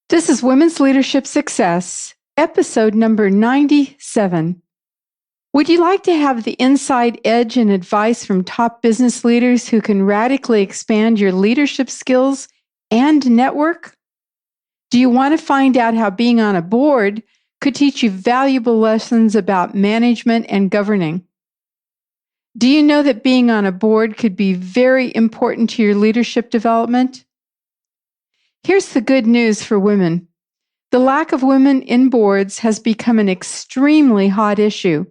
This is Women's Leadership Success, episode number 97. Would you like to have the inside edge and advice from top business leaders who can radically expand your leadership skills and network? Do you want to find out how being on a board could teach you valuable lessons about management and governing? Do you know that being on a board could be very important to your leadership development? Here's the good news for women. The lack of women in boards has become an extremely hot issue.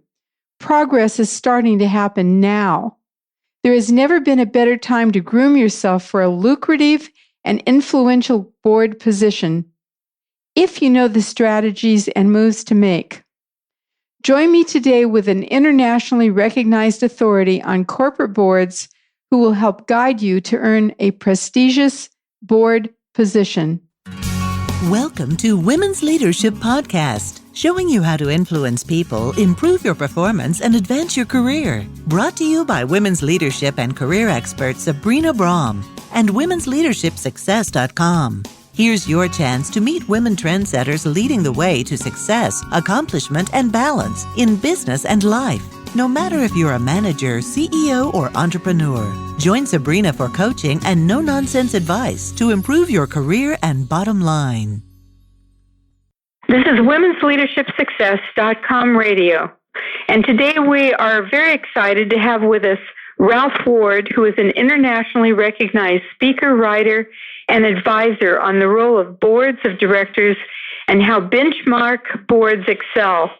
Progress is starting to happen now. There has never been a better time to groom yourself for a lucrative and influential board position, if you know the strategies and moves to make. Join me today with an internationally recognized authority on corporate boards who will help guide you to earn a prestigious board position. Welcome to Women's Leadership Podcast, showing you how to influence people, improve your performance, and advance your career. Brought to you by women's leadership and career expert Sabrina Brahm and womensleadershipsuccess.com. Here's your chance to meet women trendsetters leading the way to success, accomplishment, and balance in business and life. No matter if you're a manager, CEO, or entrepreneur, join Sabrina for coaching and no-nonsense advice to improve your career and bottom line. This is womensleadershipsuccess.com radio, and today we are very excited to have with us Ralph Ward, who is an internationally recognized speaker, writer, and advisor on the role of boards of directors and how benchmark boards excel,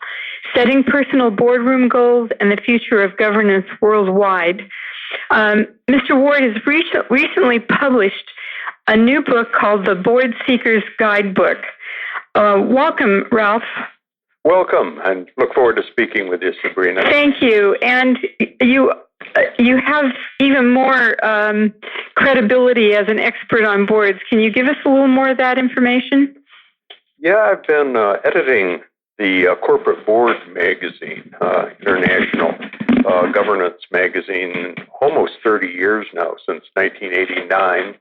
setting personal boardroom goals and the future of governance worldwide. Mr. Ward has recently published a new book called The Board Seeker's Guidebook. Welcome, Ralph. Welcome, and look forward to speaking with you, Sabrina. Thank you. And you have even more credibility as an expert on boards. Can you give us a little more of that information? Yeah, I've been editing the Corporate Board magazine, international governance magazine, almost 30 years now, since 1989.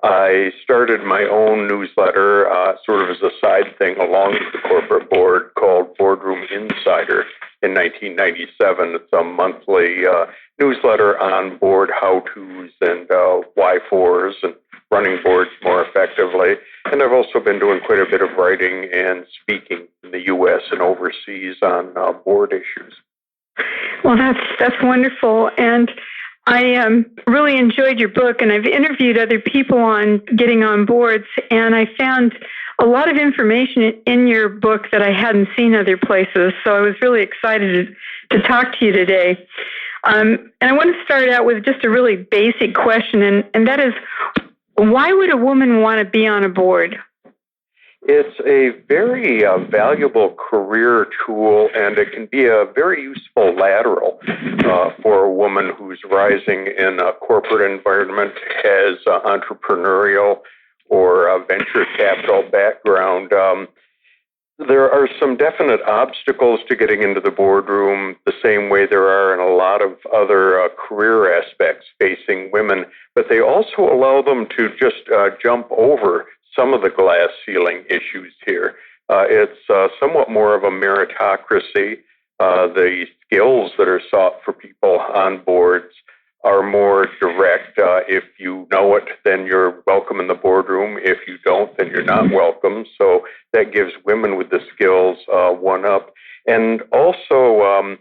I started my own newsletter sort of as a side thing along with the corporate board called Boardroom Insider in 1997. It's a monthly newsletter on board how-tos and why-fors and running boards more effectively. And I've also been doing quite a bit of writing and speaking in the U.S. and overseas on board issues. Well, that's wonderful. And I really enjoyed your book, and I've interviewed other people on getting on boards, and I found a lot of information in your book that I hadn't seen other places, so I was really excited to talk to you today. And I want to start out with just a really basic question, and that is, why would a woman want to be on a board? It's a very valuable career tool, and it can be a very useful lateral for a woman who's rising in a corporate environment, has entrepreneurial or a venture capital background. There are some definite obstacles to getting into the boardroom, the same way there are in a lot of other career aspects facing women, but they also allow them to just jump over some of the glass ceiling issues here. It's somewhat more of a meritocracy. The skills that are sought for people on boards are more direct. If you know it, then you're welcome in the boardroom. If you don't, then you're not welcome. So that gives women with the skills one up. And also,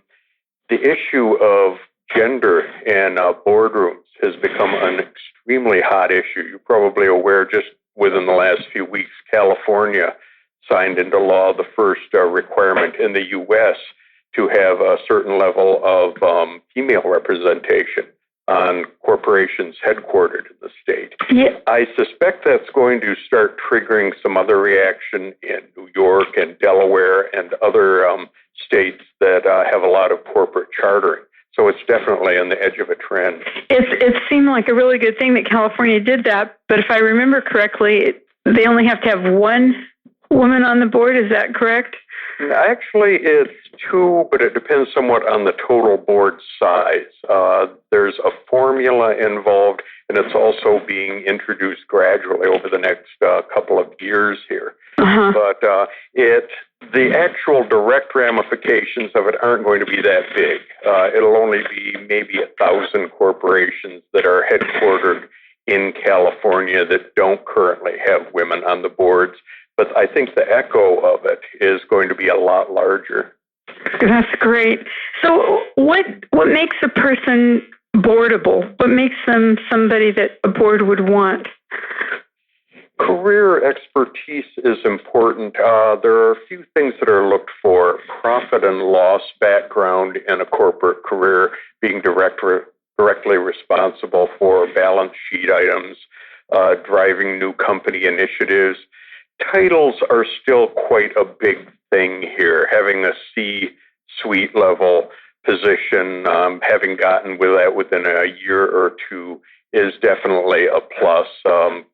the issue of gender in boardrooms has become an extremely hot issue. You're probably aware just within the last few weeks, California signed into law the first requirement in the U.S. to have a certain level of female representation on corporations headquartered in the state. Yeah. I suspect that's going to start triggering some other reaction in New York and Delaware and other states that have a lot of corporate chartering. So it's definitely on the edge of a trend. It seemed like a really good thing that California did that, but if I remember correctly, they only have to have one woman on the board. Is that correct? Actually, it's two, but it depends somewhat on the total board size. There's a formula involved, and it's also being introduced gradually over the next couple of years here. but the actual direct ramifications of it aren't going to be that big. It'll only be maybe 1,000 corporations that are headquartered in California that don't currently have women on the boards. But I think the echo of it is going to be a lot larger. That's great. So what makes a person boardable? What makes them somebody that a board would want? Career expertise is important. There are a few things that are looked for. Profit and loss background in a corporate career, being directly responsible for balance sheet items, driving new company initiatives. Titles are still quite a big thing here. Having a C-suite level position, having gotten with that within a year or two is definitely a plus.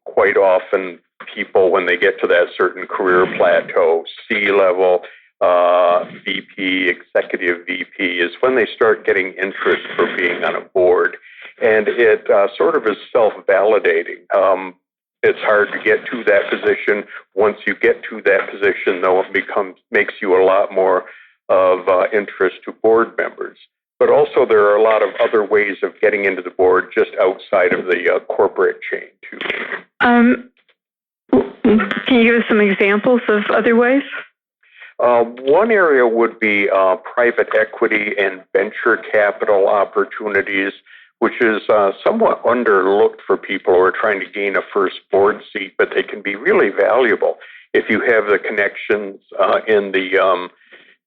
Quite often, people, when they get to that certain career plateau, C-level, VP, executive VP, is when they start getting interest for being on a board. And it sort of is self-validating. It's hard to get to that position. Once you get to that position, though, it makes you a lot more of interest to board members. But also there are a lot of other ways of getting into the board just outside of the corporate chain, too. Can you give us some examples of other ways? One area would be private equity and venture capital opportunities, which is somewhat underlooked for people who are trying to gain a first board seat, but they can be really valuable if you have the connections in the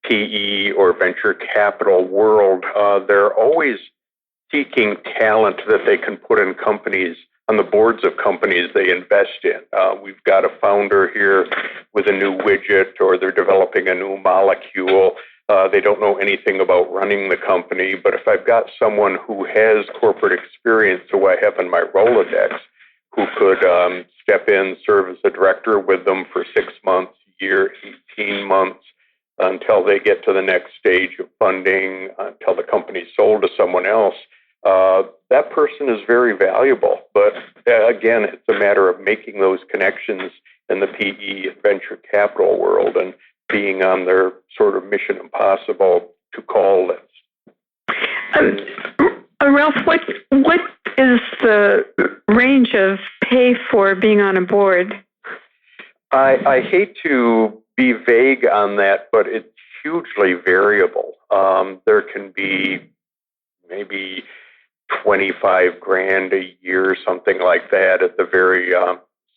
PE or venture capital world. They're always seeking talent that they can put in companies, on the boards of companies they invest in. We've got a founder here with a new widget, or they're developing a new molecule. They don't know anything about running the company, but if I've got someone who has corporate experience, who I have in my Rolodex, who could step in, serve as a director with them for 6 months, a year, 18 months, until they get to the next stage of funding, until the company's sold to someone else, that person is very valuable. But again, it's a matter of making those connections in the PE venture capital world and being on their sort of Mission Impossible to call list. Ralph, what is the range of pay for being on a board? I hate to be vague on that, but it's hugely variable. There can be maybe $25,000 a year, something like that, at the very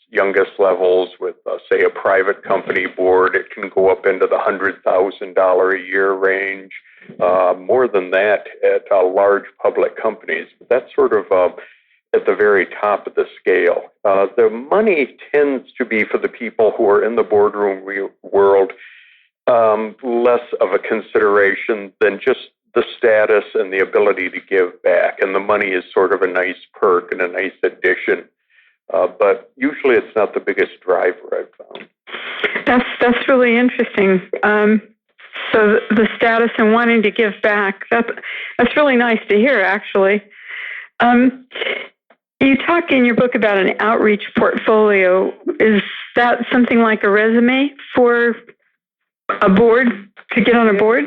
youngest levels. With, say, a private company board, it can go up into the $100,000 a year range. More than that at large public companies. That's sort of at the very top of the scale. The money tends to be, for the people who are in the boardroom world, less of a consideration than just the status and the ability to give back. And the money is sort of a nice perk and a nice addition. But usually it's not the biggest driver, I've found. That's really interesting. So the status and wanting to give back, that's really nice to hear, actually. You talk in your book about an outreach portfolio. Is that something like a resume for a board, to get on a board?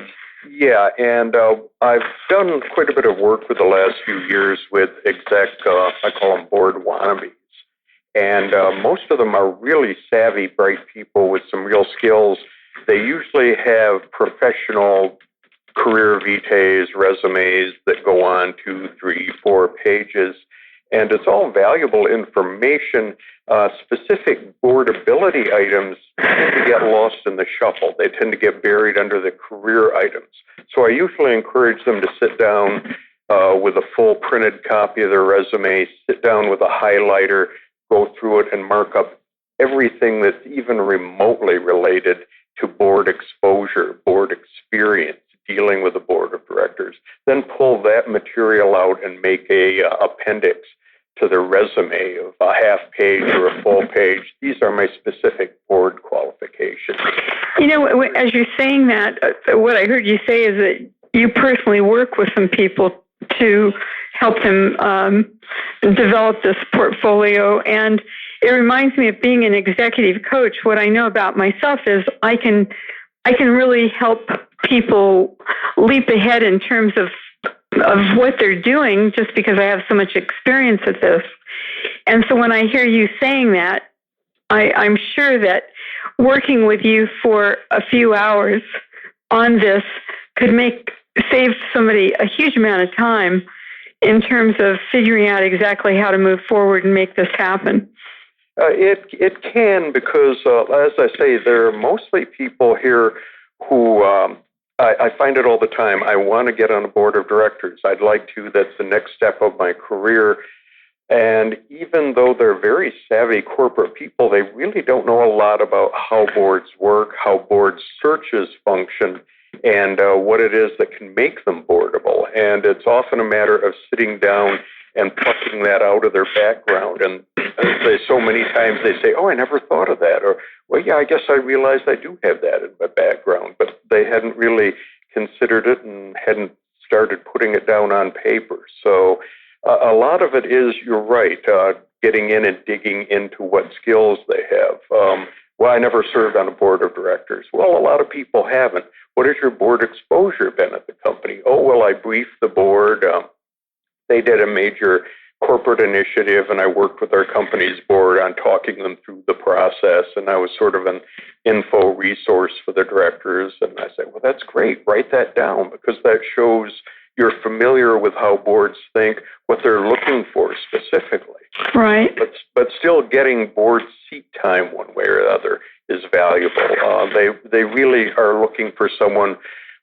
Yeah, and I've done quite a bit of work for the last few years with I call them board wannabes. And most of them are really savvy, bright people with some real skills. They usually have professional career vitaes, resumes that go on 2, 3, 4 pages. And it's all valuable information. Specific boardability items tend to get lost in the shuffle. They tend to get buried under the career items. So I usually encourage them to sit down with a full printed copy of their resume, sit down with a highlighter, go through it and mark up everything that's even remotely related to board exposure, board experience, dealing with a board of directors. Then pull that material out and make a appendix to their resume of a half page or a full page. These are my specific board qualifications. You know, as you're saying that, what I heard you say is that you personally work with some people to help them develop this portfolio. And it reminds me of being an executive coach. What I know about myself is I can really help people leap ahead in terms of what they're doing just because I have so much experience at this. And so when I hear you saying that, I'm sure that working with you for a few hours on this could save somebody a huge amount of time in terms of figuring out exactly how to move forward and make this happen. It can, because, as I say, there are mostly people here who, I find it all the time, I want to get on a board of directors. I'd like to. That's the next step of my career. And even though they're very savvy corporate people, they really don't know a lot about how boards work, how board searches function, and what it is that can make them boardable. And it's often a matter of sitting down and plucking that out of their background. And so many times they say, oh, I never thought of that. Or, well, yeah, I guess I realized I do have that in my background. But they hadn't really considered it and hadn't started putting it down on paper. So a lot of it is, you're right, getting in and digging into what skills they have. Well, I never served on a board of directors. Well, a lot of people haven't. What has your board exposure been at the company? Oh, well, I briefed the board. They did a major corporate initiative, and I worked with our company's board on talking them through the process, and I was sort of an info resource for the directors. And I said, well, that's great. Write that down, because that shows you're familiar with how boards think, what they're looking for specifically. Right. But still getting board seat time one way or the other is valuable. They really are looking for someone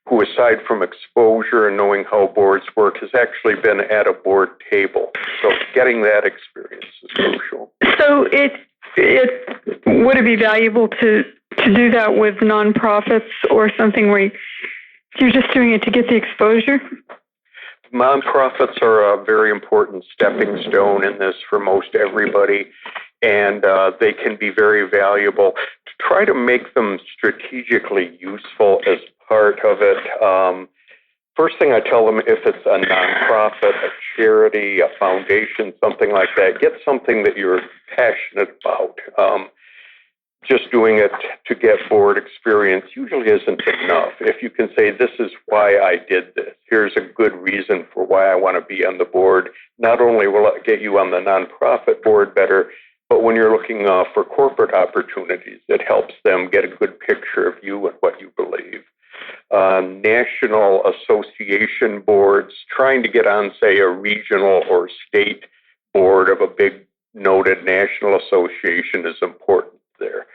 who, aside from exposure and knowing how boards work, has actually been at a board table. So getting that experience is crucial. So would it be valuable to do that with nonprofits or something where you're just doing it to get the exposure? Nonprofits are a very important stepping stone in this for most everybody, and they can be very valuable. To try to make them strategically useful as part of it, first thing I tell them, if it's a nonprofit, a charity, a foundation, something like that, get something that you're passionate about. Just doing it to get board experience usually isn't enough. If you can say, this is why I did this, here's a good reason for why I want to be on the board, not only will it get you on the nonprofit board better, but when you're looking for corporate opportunities, it helps them get a good picture of you and what you believe. National association boards, trying to get on, say, a regional or state board of a big noted national association is important there.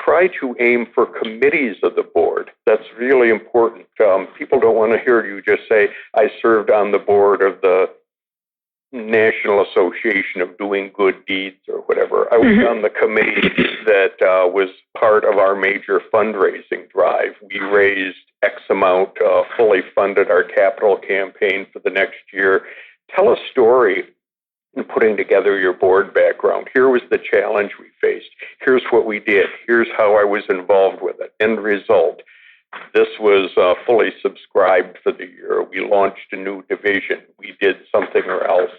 Try to aim for committees of the board. That's really important. People don't want to hear you just say, I served on the board of the National Association of Doing Good Deeds or whatever. I was on the committee that was part of our major fundraising drive. We raised X amount, fully funded our capital campaign for the next year. Tell a story in putting together your board background. Here was the challenge we faced. Here's what we did. Here's how I was involved with it. End result, this was fully subscribed for the year. We launched a new division. We did something or else.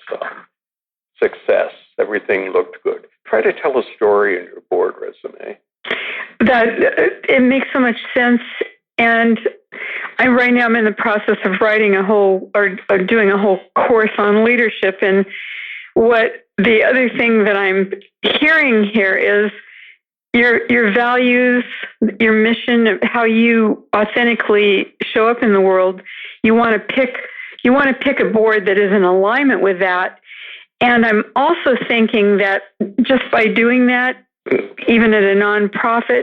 Success. Everything looked good. Try to tell a story in your board resume. That it makes so much sense. And right now I'm in the process of writing or doing a whole course on leadership. And what the other thing that I'm hearing here is your values, your mission, how you authentically show up in the world. You want to pick a board that is in alignment with that. And I'm also thinking that just by doing that, even at a nonprofit,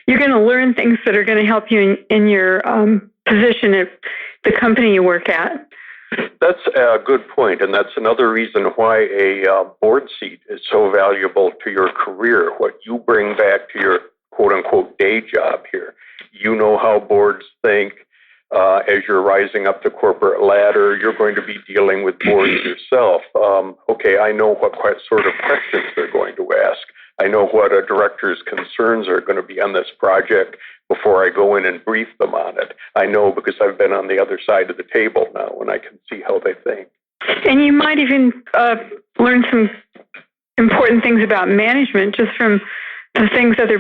you're going to learn things that are going to help you in your position at the company you work at. That's a good point, and that's another reason why a board seat is so valuable to your career, what you bring back to your quote-unquote day job here. You know how boards think. As you're rising up the corporate ladder, you're going to be dealing with boards yourself. Okay, I know what sort of questions they're going to ask. I know what a director's concerns are going to be on this project before I go in and brief them on it. I know because I've been on the other side of the table now, and I can see how they think. And you might even learn some important things about management just from the things other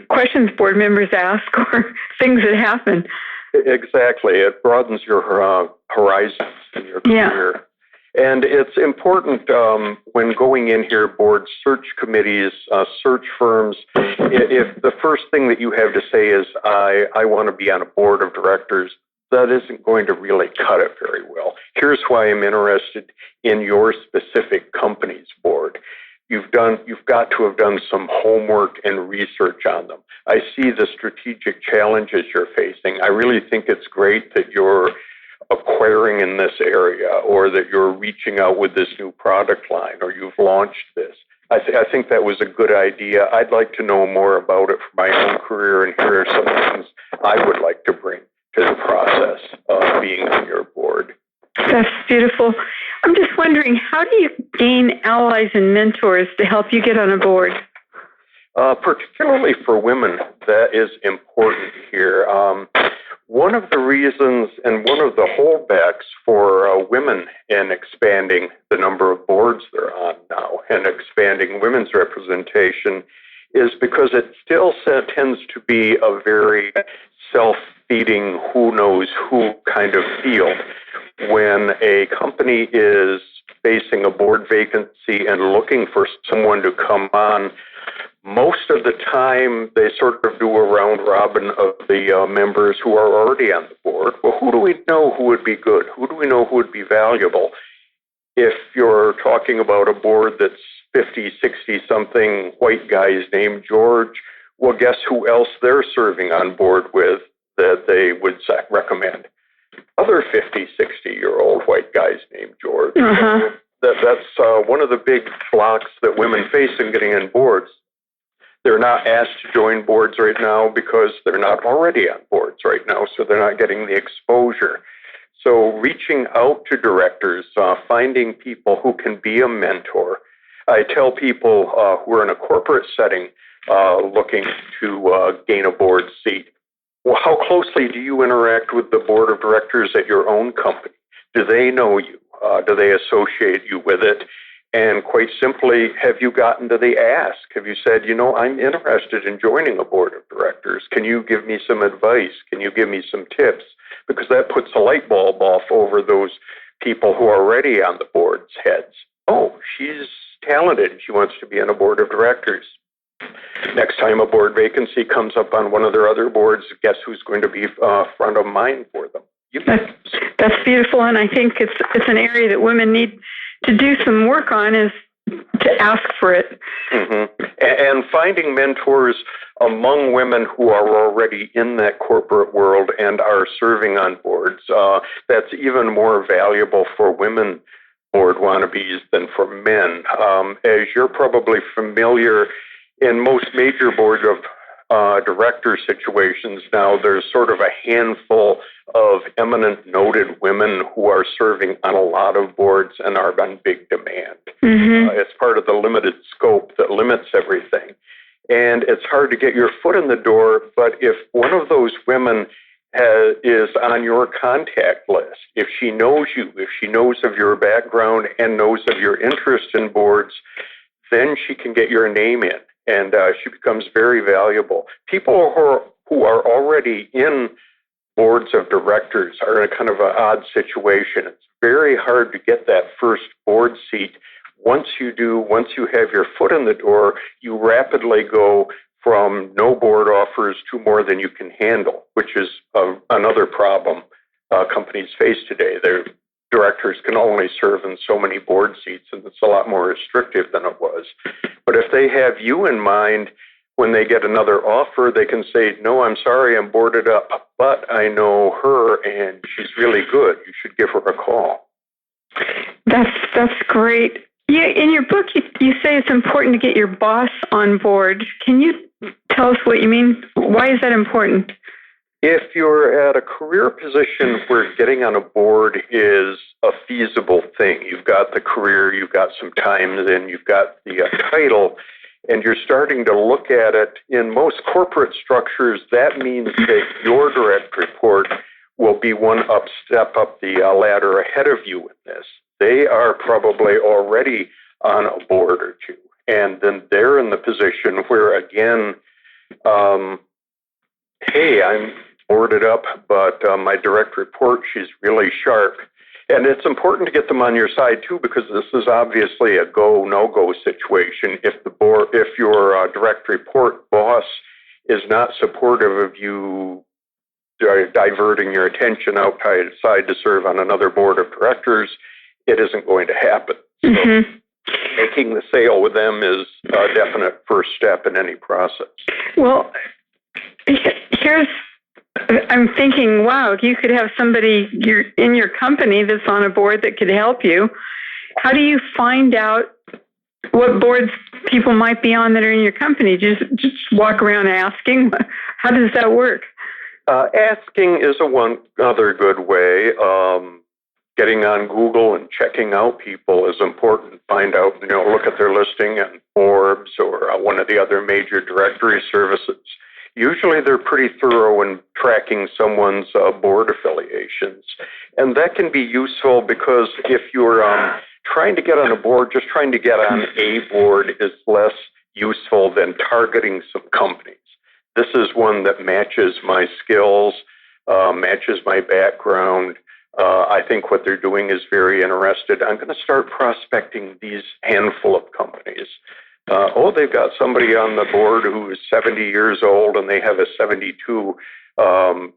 questions board members ask or things that happen. Exactly. It broadens your horizons in your career. And it's important when going in here, board search committees, search firms, if the first thing that you have to say is, I want to be on a board of directors, that isn't going to really cut it very well. Here's why I'm interested in your specific company's board. You've got to have done some homework and research on them. I see the strategic challenges you're facing. I really think it's great that you're acquiring in this area, or that you're reaching out with this new product line, or you've launched this. I think that was a good idea. I'd like to know more about it for my own career, and here are some things I would like to bring to the process of being on your board. That's beautiful. I'm just wondering, how do you gain allies and mentors to help you get on a board? Particularly for women, that is important here. One of the reasons and one of the holdbacks for women in expanding the number of boards they're on now and expanding women's representation is because it still tends to be a very self-feeding, who knows who kind of field. When a company is facing a board vacancy and looking for someone to come on, most of the time they sort of do a round robin of the members who are already on the board. Well, who do we know who would be good? Who do we know who would be valuable? If you're talking about a board that's 50, 60-something white guys named George, well, guess who else they're serving on board with that they would recommend? Other 50, 60-year-old white guys named George. Uh-huh. That's one of the big blocks that women face in getting on boards. They're not asked to join boards right now because they're not already on boards right now, so they're not getting the exposure. So reaching out to directors, finding people who can be a mentor. I tell people who are in a corporate setting looking to gain a board seat, well, how closely do you interact with the board of directors at your own company? Do they know you? Do they associate you with it? And quite simply, have you gotten to the ask? Have you said, I'm interested in joining a board of directors. Can you give me some advice? Can you give me some tips? Because that puts a light bulb off over those people who are already on the board's heads. Oh, she's talented. She wants to be on a board of directors. Next time a board vacancy comes up on one of their other boards, guess who's going to be front of mind for them? That's beautiful, and I think it's an area that women need to do some work on, is to ask for it. Mm-hmm. And finding mentors among women who are already in that corporate world and are serving on boards, that's even more valuable for women board wannabes than for men. As you're probably familiar, in most major board of director situations now, there's sort of a handful of eminent noted women who are serving on a lot of boards and are on big demand. Mm-hmm. It's part of the limited scope that limits everything. And it's hard to get your foot in the door, but if one of those women is on your contact list, if she knows you, if she knows of your background and knows of your interest in boards, then she can get your name in. And she becomes very valuable. People who are already in boards of directors are in a kind of an odd situation. It's very hard to get that first board seat. Once you have your foot in the door, you rapidly go from no board offers to more than you can handle, which is another problem companies face today. Their directors can only serve in so many board seats, and it's a lot more restrictive than it was. But if they have you in mind, when they get another offer, they can say, no, I'm sorry, I'm boarded up, but I know her and she's really good. You should give her a call. That's great. Yeah, in your book, you say it's important to get your boss on board. Can you tell us what you mean? Why is that important? If you're at a career position where getting on a board is a feasible thing, you've got the career, you've got some time, then you've got the title, and you're starting to look at it, in most corporate structures, that means that your direct report will be one step up the ladder ahead of you in this. They are probably already on a board or two. And then they're in the position where, again, hey, I'm boarded up, but my direct report, she's really sharp. And it's important to get them on your side, too, because this is obviously a go, no-go situation. If your direct report boss is not supportive of you diverting your attention outside to serve on another board of directors, it isn't going to happen. So making the sale with them is a definite first step in any process. Well, I'm thinking, wow, if you could have somebody in your company that's on a board that could help you, how do you find out what boards people might be on that are in your company? Just walk around asking? How does that work? Asking is one other good way. Getting on Google and checking out people is important. Find out, look at their listing on Forbes or one of the other major directory services. Usually they're pretty thorough in tracking someone's board affiliations. And that can be useful because if you're trying to get on a board, just trying to get on a board is less useful than targeting some companies. This is one that matches my skills, matches my background. I think what they're doing is very interested. I'm going to start prospecting these handful of companies. They've got somebody on the board who is 70 years old and they have a 72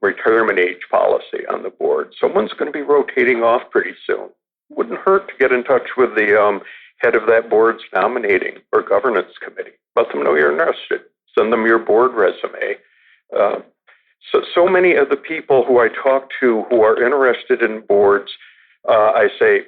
retirement age policy on the board. Someone's going to be rotating off pretty soon. Wouldn't hurt to get in touch with the head of that board's nominating or governance committee. Let them know you're interested. Send them your board resume. So many of the people who I talk to who are interested in boards, I say,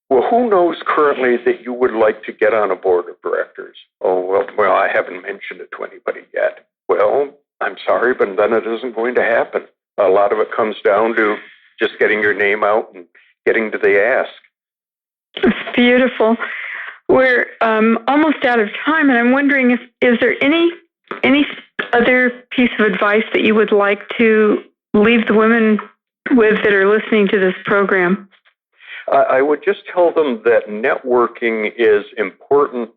well, who knows currently that you would like to get on a board of directors? Oh, well, I haven't mentioned it to anybody yet. Well, I'm sorry, but then it isn't going to happen. A lot of it comes down to just getting your name out and getting to the ask. It's beautiful. We're almost out of time, and I'm wondering is there any other piece of advice that you would like to leave the women with that are listening to this program? I would just tell them that networking is important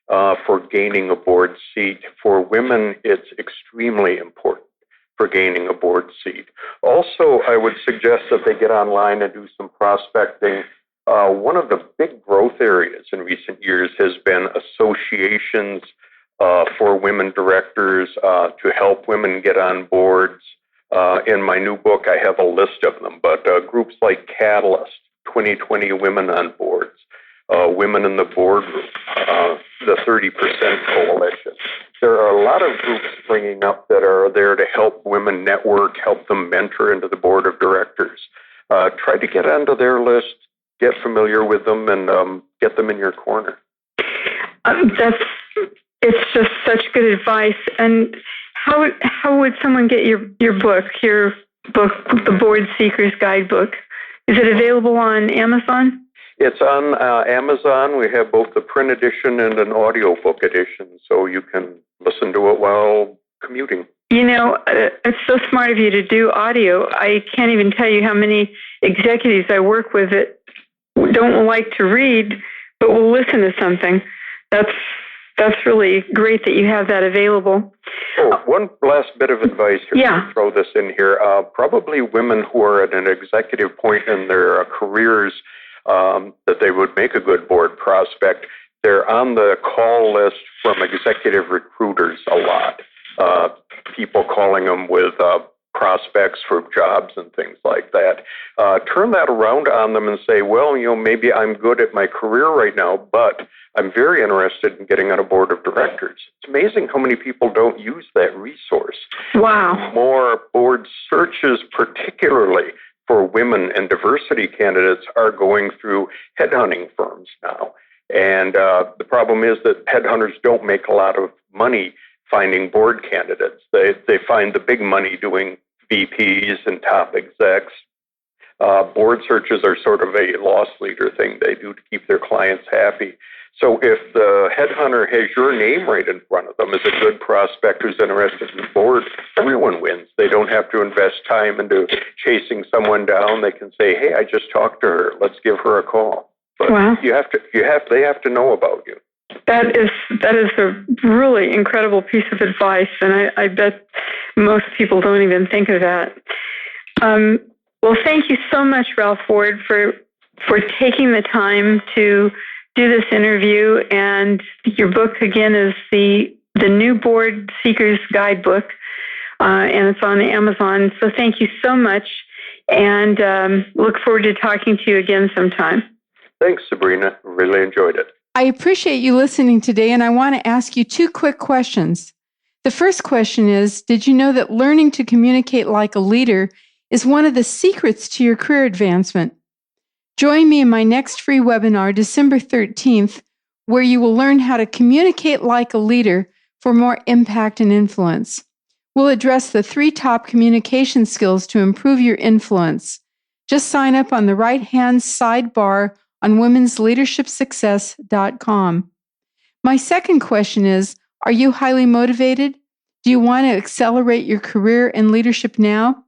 for gaining a board seat. For women, it's extremely important for gaining a board seat. Also, I would suggest that they get online and do some prospecting. One of the big growth areas in recent years has been associations for women directors to help women get on boards. In my new book, I have a list of them, but groups like Catalyst, 2020 Women on Boards, Women in the Boardroom, the 30% Coalition. There are a lot of groups springing up that are there to help women network, help them mentor into the board of directors. Try to get onto their list, get familiar with them, and get them in your corner. It's just such good advice. And how would someone get your book, The Board Seeker's Guidebook? Is it available on Amazon? It's on Amazon. We have both the print edition and an audiobook edition, so you can listen to it while commuting. It's so smart of you to do audio. I can't even tell you how many executives I work with that don't like to read, but will listen to something. That's really great that you have that available. Oh, one last bit of advice here. Yeah. Throw this in here. Probably women who are at an executive point in their careers that they would make a good board prospect. They're on the call list from executive recruiters a lot. People calling them with prospects for jobs and things like that. Turn that around on them and say, well, maybe I'm good at my career right now, but I'm very interested in getting on a board of directors. It's amazing how many people don't use that resource. Wow. More board searches, particularly for women and diversity candidates, are going through headhunting firms now. And the problem is that headhunters don't make a lot of money finding board candidates. They find the big money doing VPs and top execs. Board searches are sort of a loss leader thing they do to keep their clients happy. So if the headhunter has your name right in front of them as a good prospect who's interested in the board, everyone wins. They don't have to invest time into chasing someone down. They can say, hey, I just talked to her. Let's give her a call. But wow. They have to know about you. That is a really incredible piece of advice, and I bet most people don't even think of that. Well, thank you so much, Ralph Ward, for taking the time to do this interview. And your book, again, is the New Board Seekers Guidebook, and it's on Amazon. So thank you so much, and look forward to talking to you again sometime. Thanks, Sabrina. Really enjoyed it. I appreciate you listening today, and I want to ask you 2 quick questions. The first question is, did you know that learning to communicate like a leader is one of the secrets to your career advancement? Join me in my next free webinar, December 13th, where you will learn how to communicate like a leader for more impact and influence. We'll address the 3 top communication skills to improve your influence. Just sign up on the right-hand sidebar on womensleadershipsuccess.com. My second question is, are you highly motivated? Do you want to accelerate your career and leadership now?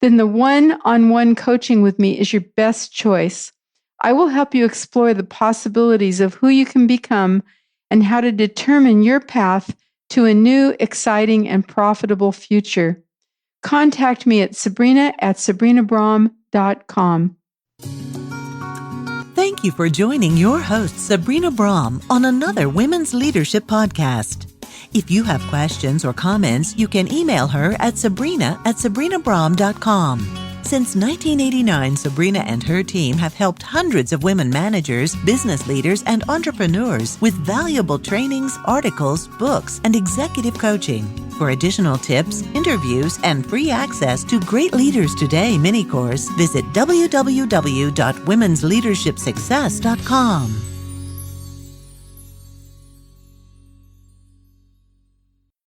Then the one-on-one coaching with me is your best choice. I will help you explore the possibilities of who you can become and how to determine your path to a new, exciting, and profitable future. Contact me at sabrina@sabrinabrom.com. Thank you for joining your host, Sabrina Brom, on another Women's Leadership Podcast. If you have questions or comments, you can email her at sabrina@sabrinabrom.com. Since 1989, Sabrina and her team have helped hundreds of women managers, business leaders, and entrepreneurs with valuable trainings, articles, books, and executive coaching. For additional tips, interviews, and free access to Great Leaders Today mini course, visit www.womensleadershipsuccess.com.